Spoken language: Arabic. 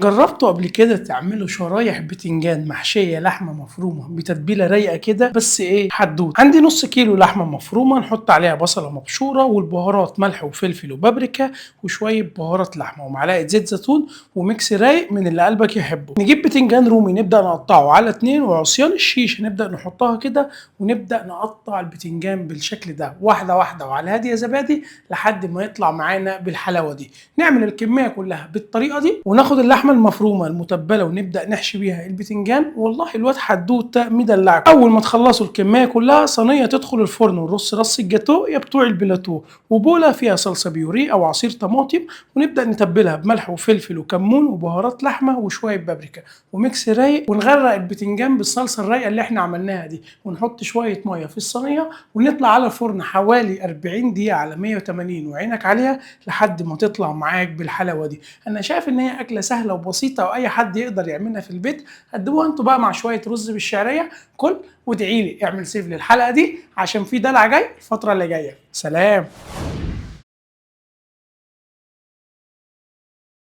جربتوا قبل كده تعملوا شرايح بتنجان محشية لحمة مفرومة بتتبيلة رايقة كده؟ بس ايه حدود، عندي نص كيلو لحمة مفرومة نحط عليها بصلة مبشورة والبهارات ملح وفلفل وبابريكا وشوية بهارات لحمة ومعلقة زيت زيتون وميكس رايق من اللي قلبك يحبه. نجيب بتنجان رومي نبدأ نقطعه على اتنين، وعصيان الشيش نبدأ نحطها كده ونبدأ نقطع البتنجان بالشكل ده واحدة واحدة وعلى هادية زبادي لحد ما يطلع معانا بالحلاوة دي. نعمل الكمية كلها بالطريقة دي وناخد اللحمة المفرومة المتبلة ونبدأ نحشي بيها البتنجان. والله الواد حدوتة مدلعك. أول ما تخلصوا الكمية كلها صينية تدخل الفرن ونرص رص الجاتو يا بتوع البلاتو، وبولة فيها صلصة بيوريه أو عصير طماطم، ونبدأ نتبلها بملح وفلفل وكمون وبهارات لحمة وشوية بابريكا وميكس رايق، ونغرق البتنجان بالصلصة الرايقة اللي احنا عملناها دي، ونحط شوية مية في الصينية ونطلع على الفرن حوالي 40 دقيقة على 180 وعينك عليها لحد ما تطلع معاك بالحلاوة دي. انا شايف ان هي اكله سهله وبسيطه واي حد يقدر يعملها في البيت. قدموها انتوا بقى مع شويه رز بالشعريه. كل وادعي لي، اعمل سيف للحلقه دي عشان في دلع جاي الفتره اللي جايه. سلام.